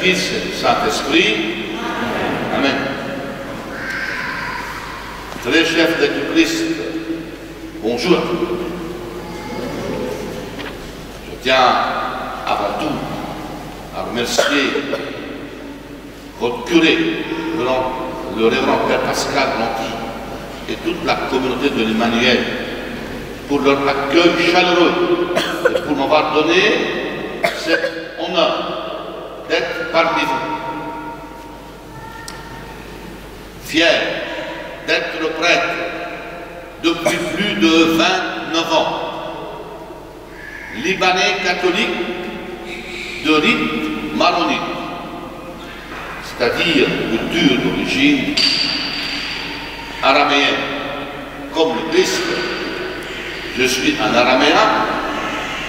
Fils et du Saint-Esprit. Amen. Très chers frères du Christ, bonjour à tous. Je tiens avant tout à remercier votre curé, le révérend Père Pascal Blanqui, et toute la communauté de l'Emmanuel pour leur accueil chaleureux et pour m'avoir donné cet honneur d'être parmi vous. Fier d'être le prêtre depuis plus de 29 ans, libanais catholique de rite maronite, c'est-à-dire culture d'origine araméenne. Comme le Christ, je suis un araméen,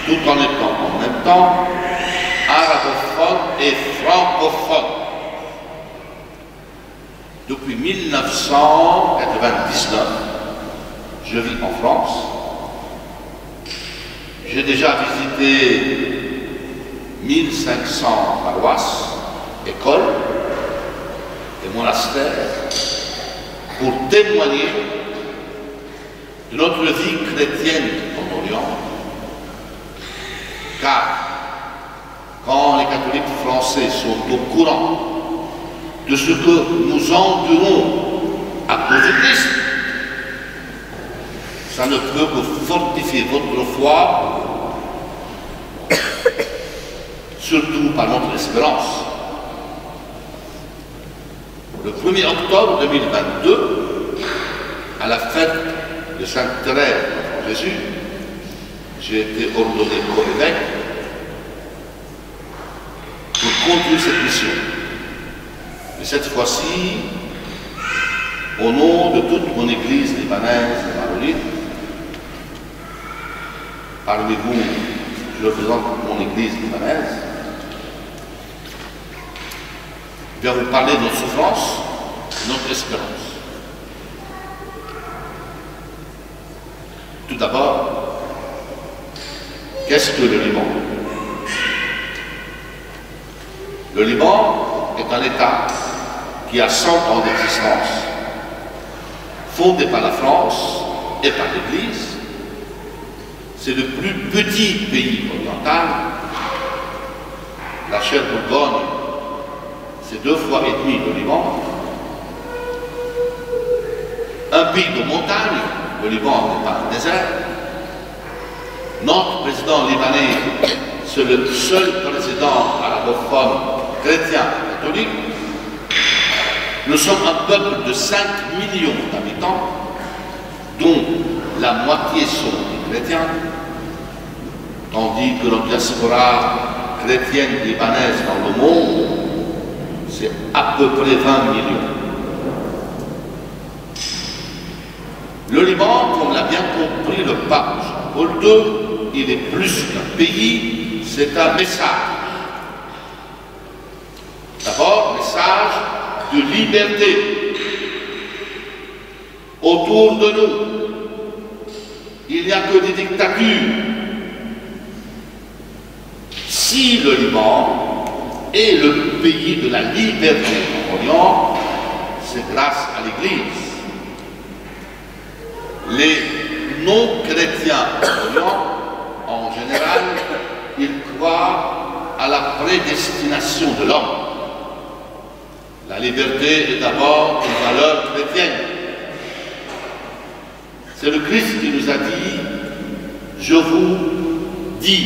tout en étant en même temps arabophone et francophone. Depuis 1999, je vis en France. J'ai déjà visité 1500 paroisses, écoles et monastères pour témoigner de notre vie chrétienne en Orient. Car quand les catholiques français sont au courant de ce que nous endurons à cause du Christ, ça ne peut que fortifier votre foi, surtout par notre espérance. Le 1er octobre 2022, à la fête de Sainte Thérèse de Jésus, j'ai été ordonné co-évêque pour conduire cette mission. Et cette fois-ci, au nom de toute mon église libanaise et maronite, parmi vous, je représente mon église libanaise, je vais vous parler de notre souffrance, de notre espérance. Tout d'abord, qu'est-ce que le Liban? Le Liban est un État qui a 100 ans d'existence, fondé par la France et par l'Église. C'est le plus petit pays oriental. La chère Bourgogne, c'est 2 fois et demi le Liban. Un pays de montagne, le Liban n'est pas un désert. Notre président libanais, c'est le seul président arabophone chrétien catholique. Nous sommes un peuple de 5 millions d'habitants, dont la moitié sont des chrétiens, tandis que la diaspora chrétienne libanaise dans le monde, c'est à peu près 20 millions. Le Liban, comme l'a bien compris le pape Jean-Paul II, il est plus qu'un pays, c'est un message. D'abord, message de liberté. Autour de nous, il n'y a que des dictatures. Si le Liban est le pays de la liberté en Orient, c'est grâce à l'Église. Les non-chrétiens en Orient, en général, ils croient à la prédestination de l'homme. La liberté est d'abord une valeur chrétienne. C'est le Christ qui nous a dit « Je vous dis,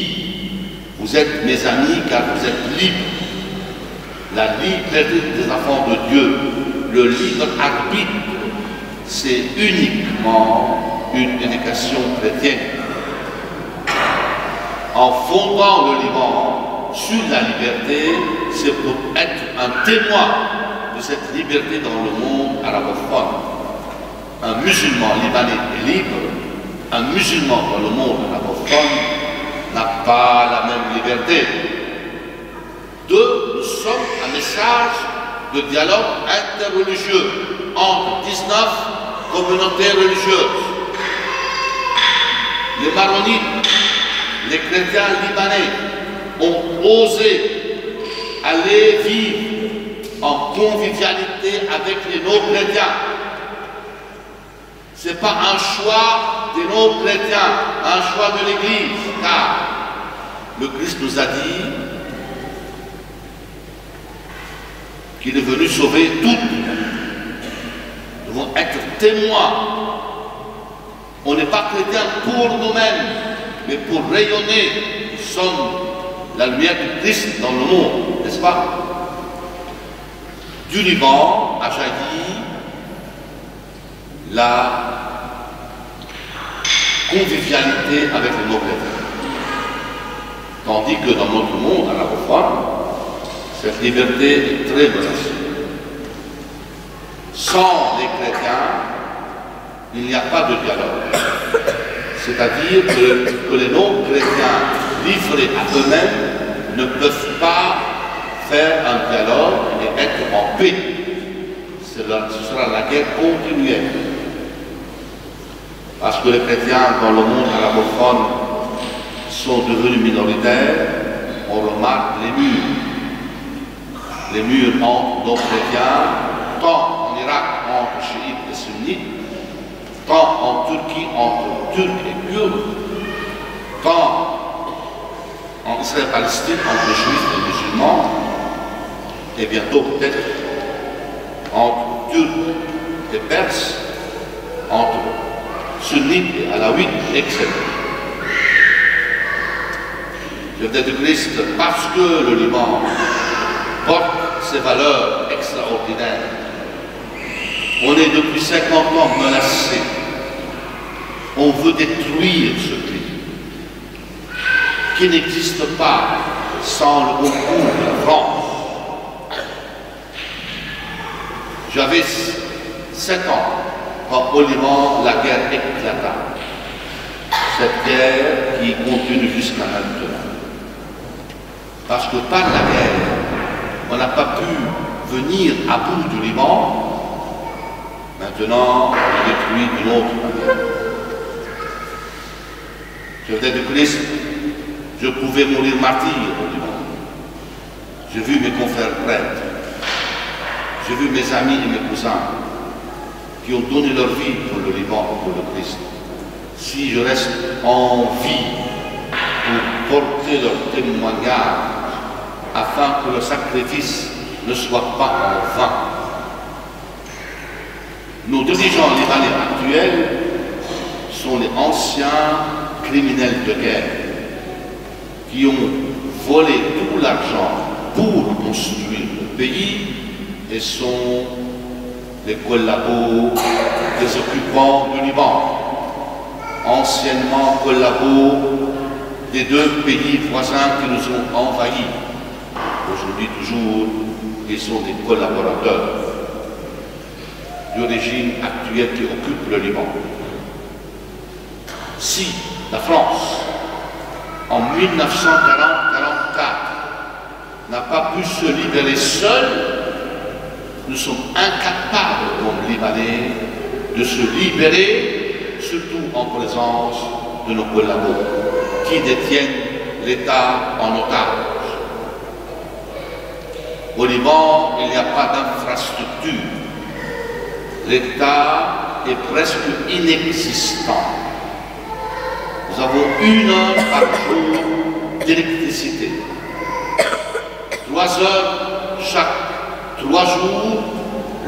vous êtes mes amis car vous êtes libres. » La liberté des enfants de Dieu, le libre arbitre, c'est uniquement une éducation chrétienne. En fondant le Liban sur la liberté, c'est pour être un témoin de cette liberté dans le monde arabophone. Un musulman libanais est libre, un musulman dans le monde arabophone n'a pas la même liberté. 2, nous sommes un message de dialogue interreligieux entre 19 communautés religieuses. Les maronites, les chrétiens libanais ont osé aller vivre en convivialité avec les non-chrétiens. Ce n'est pas un choix des non-chrétiens, un choix de l'Église, car le Christ nous a dit qu'il est venu sauver toutes. Nous devons être témoins. On n'est pas chrétien pour nous-mêmes, mais pour rayonner. Nous sommes la lumière du Christ dans le monde, n'est-ce pas? Du Liban a jailli la convivialité avec les non-chrétiens. Tandis que dans notre monde arabophone, cette liberté est très menacée. Sans les chrétiens, il n'y a pas de dialogue. C'est-à-dire que les non-chrétiens livrés à eux-mêmes ne peuvent pas faire un dialogue et être en paix. Ce sera la guerre continuelle. Parce que les chrétiens dans le monde arabophone sont devenus minoritaires, on remarque les murs. Les murs entre nos chrétiens, tant en Irak entre chiites et sunnites, tant en Turquie entre Turcs et Kurdes, tant en Israël-Palestine entre juifs et musulmans, et bientôt peut-être entre Turcs et Perses, entre sunnites et alaouites, etc. Je veux dire de Christ, parce que le Liban porte ses valeurs extraordinaires, on est depuis 50 ans menacé. On veut détruire ce pays qui n'existe pas sans le concours de la France. J'avais 7 ans quand au Liban la guerre éclata. Cette guerre qui continue jusqu'à maintenant. Parce que par la guerre, on n'a pas pu venir à bout du Liban. Maintenant, on est détruit d'une autre manière. Je venais de Christ, je pouvais mourir martyr au Liban. J'ai vu mes confrères prêtres, j'ai vu mes amis et mes cousins qui ont donné leur vie pour le Liban et pour le Christ. Si je reste en vie pour porter leur témoignage afin que le sacrifice ne soit pas en vain. Nos dirigeants libanais actuels sont les anciens criminels de guerre qui ont volé tout l'argent pour construire le pays et sont les collabos des occupants du Liban, anciennement collabos des 2 pays voisins qui nous ont envahis. Aujourd'hui toujours, ils sont des collaborateurs du régime actuel qui occupe le Liban. Si la France, en 1940-44, n'a pas pu se libérer seule, nous sommes incapables, comme Libanais, de se libérer, surtout en présence de nos collabos, qui détiennent l'État en otage. Au Liban, il n'y a pas d'infrastructure. L'État est presque inexistant. Nous avons 1 heure par jour d'électricité. 3 heures chaque 3 jours,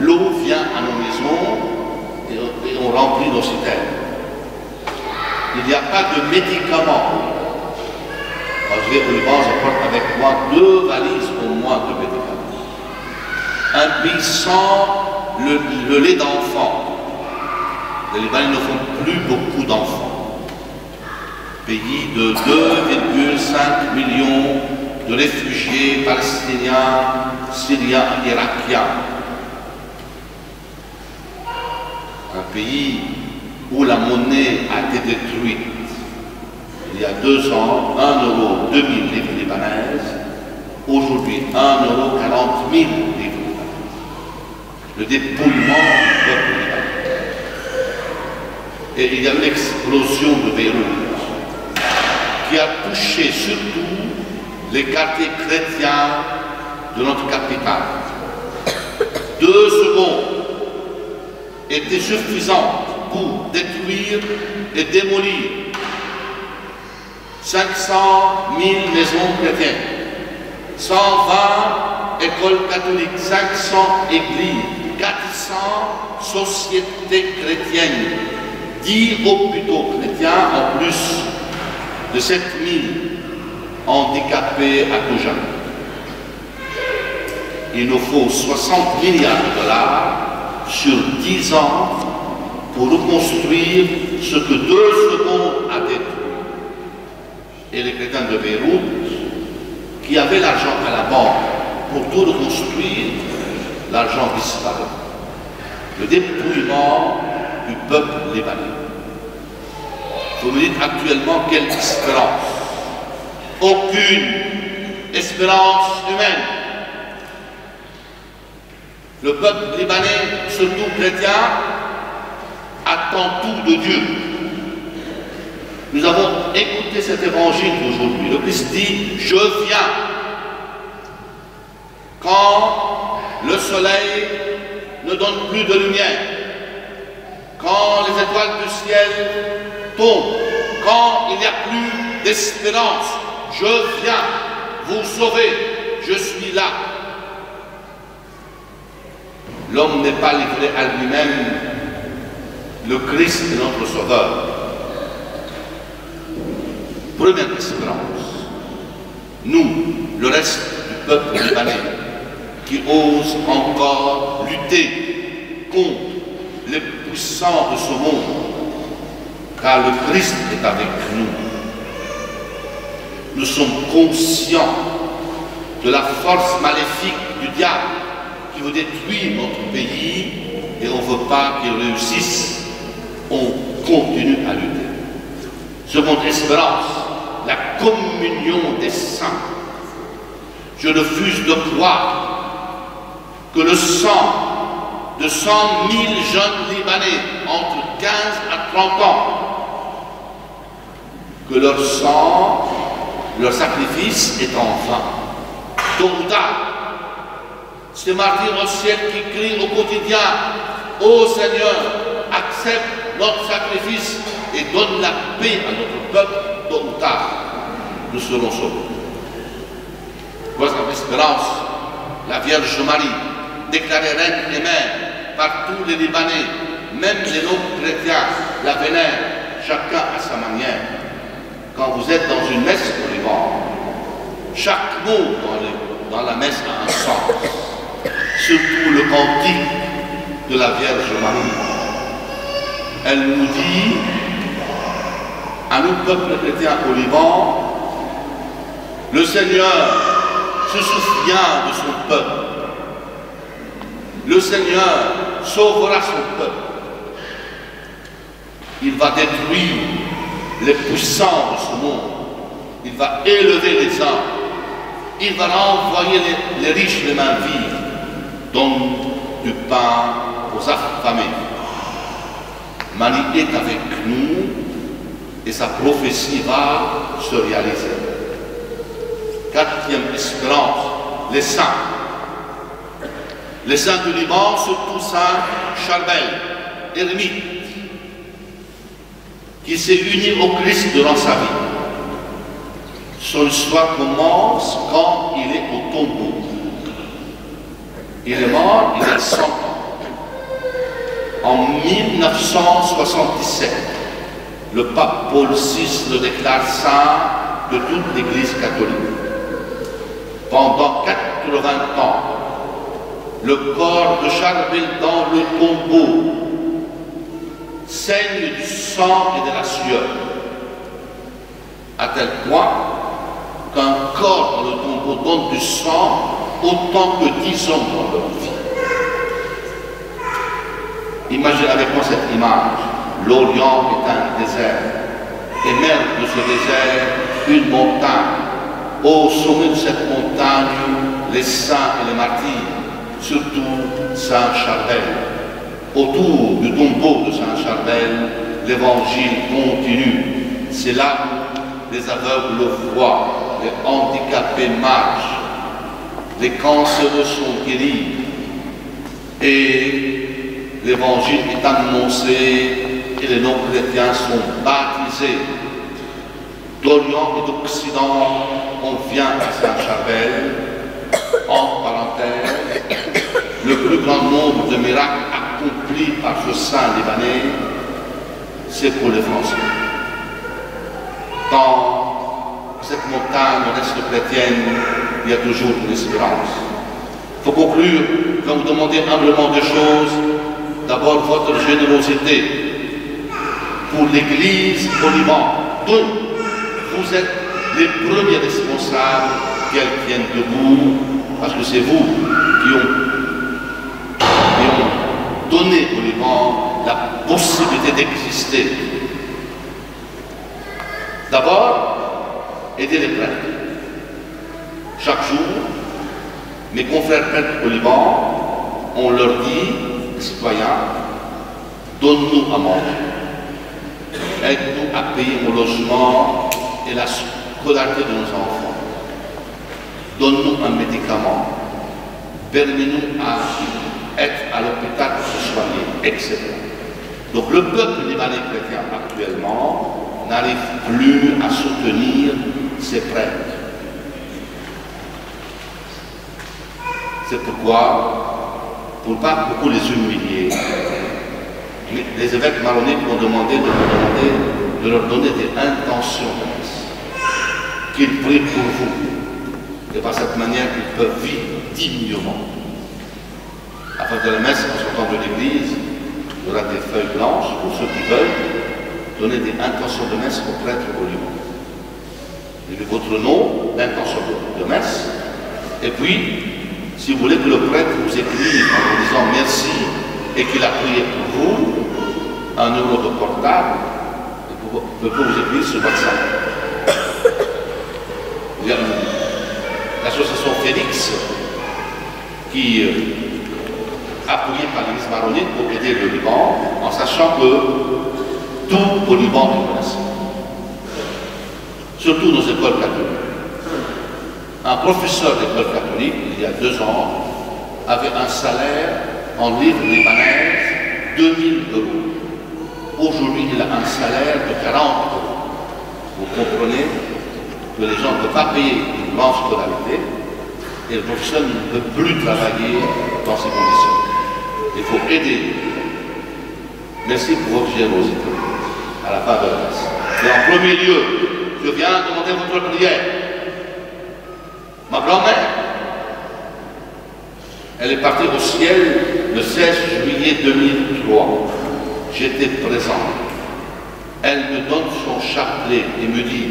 l'eau vient à nos maisons et on remplit nos citernes. Il n'y a pas de médicaments. Quand je vais au Liban, j'apporte avec moi 2 valises au moins de médicaments. Un pays sans le lait d'enfant. Les Libanais ne font plus beaucoup d'enfants. Pays de 2,5 millions de réfugiés palestiniens, syriens et irakiens. Un pays où la monnaie a été détruite. Il y a 2 ans, 1 euro 2000 livres libanaises, aujourd'hui 1 euro 40 000 livres libanaises. Le dépouillement du peuple libanais. Et il y a eu l'explosion de Beyrouth qui a touché surtout les quartiers chrétiens de notre capitale. 2 secondes étaient suffisantes pour détruire et démolir 500 000 maisons chrétiennes, 120 écoles catholiques, 500 églises, 400 sociétés chrétiennes, 10 hôpitaux chrétiens en plus de 7 000 handicapés à Kouja. Il nous faut 60 milliards de dollars sur 10 ans pour reconstruire ce que 2 secondes a détruit. Et les chrétiens de Beyrouth, qui avaient l'argent à la banque pour tout reconstruire, l'argent disparaît. Le dépouillement du peuple libanais. Vous me dites actuellement quelle espérance? Aucune espérance humaine. Le peuple libanais, surtout chrétien, attend tout de Dieu. Nous avons écouté cet évangile aujourd'hui. Le Christ dit, je viens. Quand le soleil ne donne plus de lumière, quand les étoiles du ciel tombent, quand il n'y a plus d'espérance, je viens vous sauver, je suis là. L'homme n'est pas livré à lui-même, le Christ est notre sauveur. Première espérance, nous, le reste du peuple libanais, qui ose encore lutter contre les puissants de ce monde, car le Christ est avec nous. Nous sommes conscients de la force maléfique du diable qui veut détruire notre pays et on ne veut pas qu'il réussisse. On continue à lutter. Seconde espérance, la communion des saints. Je refuse de croire que le sang de 100 000 jeunes Libanais entre 15 à 30 ans, que leur sang, leur sacrifice est en vain. Tôt ou tard, ces martyrs au ciel qui crient au quotidien, ô Seigneur, accepte notre sacrifice et donne la paix à notre peuple, tôt ou tard, nous serons sauvés. Voici l'espérance, la Vierge Marie, déclarée reine et mère par tous les Libanais, même les non-chrétiens, la vénèrent, chacun à sa manière. Quand vous êtes dans une messe au Liban, chaque mot dans la messe a un sens, surtout le cantique de la Vierge Marie. Elle nous dit, à nous, peuple chrétien au Liban, le Seigneur se souvient de son peuple. Le Seigneur sauvera son peuple. Il va détruire les puissants de ce monde. Il va élever les hommes. Il va renvoyer les riches les mains vides. Donne du pain aux affamés. Marie est avec nous et sa prophétie va se réaliser. Quatrième espérance, les saints. Les saints du Liban, surtout Saint Charbel, ermite, qui s'est uni au Christ durant sa vie. Son histoire commence quand il est au tombeau. Il est mort il y a 100 ans. En 1977, le pape Paul VI le déclare saint de toute l'Église catholique. Pendant 80 ans, le corps de Charbel dans le tombeau saigne du sang et de la sueur, à tel point qu'un corps dans le tombeau donne du sang autant que 10 hommes dans leur vie. Imaginez avec moi cette image. L'Orient est un désert. Émerge de ce désert une montagne. Au sommet de cette montagne, les saints et les martyrs, surtout Saint Charbel. Autour du tombeau de Saint Charbel, l'évangile continue. C'est là où les aveugles voient, les handicapés marchent, les cancéreux sont guéris et l'évangile est annoncé et les non-chrétiens sont baptisés. D'Orient et d'Occident, on vient à Saint-Charbel. En parenthèse, le plus grand nombre de miracles accomplis par ce saint libanais, c'est pour les Français. Dans cette montagne reste chrétienne, il y a toujours une espérance. Il faut conclure, je vais vous demander humblement deux choses. D'abord, votre générosité pour l'Église au Liban, dont vous êtes les premiers responsables qu'elle tienne debout, parce que c'est vous qui ont donné au Liban la possibilité d'exister. D'abord, aider les prêtres. Chaque jour, mes confrères prêtres au Liban, on leur dit, les citoyens, donne-nous à manger, aide-nous à payer nos logements et la scolarité de nos enfants, donne-nous un médicament, permets-nous à être à l'hôpital pour se soigner, etc. Donc le peuple libanais chrétien actuellement n'arrive plus à soutenir ses prêtres. C'est pourquoi, pour ne pas beaucoup les humilier, les évêques maronites m'ont demandé de leur donner des intentions de messe, qu'ils prient pour vous. Et par cette manière, ils peuvent vivre dignement. Après de la messe, en sortant de l'église, il y aura des feuilles blanches pour ceux qui veulent donner des intentions de messe aux prêtres au Liban. Et votre nom, l'intention de messe, et puis, si vous voulez que le prêtre vous écrive en vous disant merci et qu'il a prié pour vous, 1 euro de portable, il peut vous écrire sur WhatsApp. Il y a l'association Félix qui appuyée par l'Église maronite pour aider le Liban, en sachant que tout au Liban est menacé. Surtout nos écoles catholiques. Un professeur d'école catholique, il y a 2 ans, avait un salaire en livres libanaises 2000 €. Aujourd'hui, il a un salaire de 40 €. Vous comprenez que les gens ne peuvent pas payer une grande scolarité et le professeur ne peut plus travailler dans ces conditions. Il faut aider. Merci pour votre générosité à la fin de la messe. Et en premier lieu, je viens demander votre prière. Ma grand-mère, elle est partie au ciel le 16 juillet 2003. J'étais présent. Elle me donne son chapelet et me dit,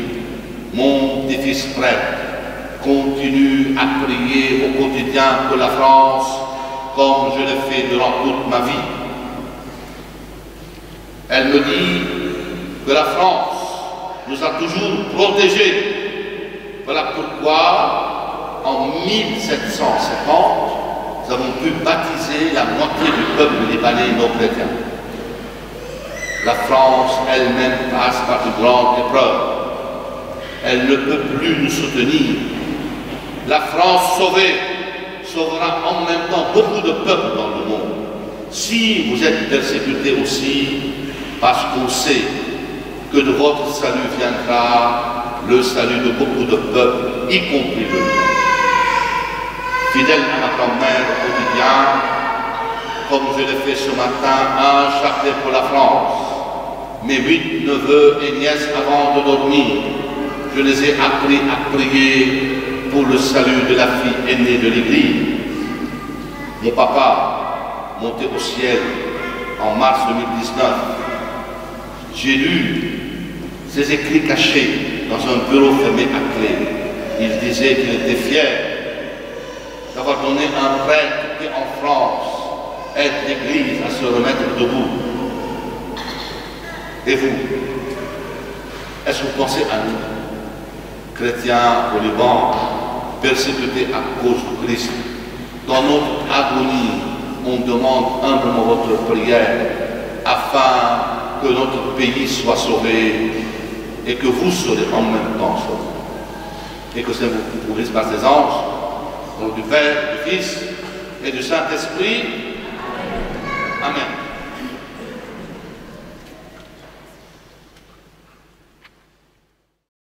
mon petit frère, continue à prier au quotidien pour la France comme je l'ai fait durant toute ma vie. Elle me dit que la France nous a toujours protégés. Voilà pourquoi, en 1750, nous avons pu baptiser la moitié du peuple libanais non chrétien. La France elle-même passe par de grandes épreuves. Elle ne peut plus nous soutenir. La France sauvée sauvera en même temps beaucoup de peuples dans le monde. Si vous êtes persécutés aussi, parce qu'on sait que de votre salut viendra le salut de beaucoup de peuples, y compris le mien. Fidèle à ma grand-mère au quotidien, comme je l'ai fait ce matin, un chapelet pour la France. Mes 8 neveux et nièces avant de dormir, je les ai appris à prier pour le salut de la fille aînée de l'Église. Mon papa, monté au ciel en mars 2019, j'ai lu ses écrits cachés dans un bureau fermé à clé. Il disait qu'il était fier d'avoir donné un prêtre qui en France aide l'Église à se remettre debout. Et vous, est-ce que vous pensez à nous, chrétiens au Liban, persécutés à cause de Christ? Dans notre agonie, on demande humblement votre prière afin que notre pays soit sauvé et que vous serez en même temps sauvés. Et que ça vous pourrisse par ces anges Au nom du Père, du Fils et du Saint-Esprit. Amen.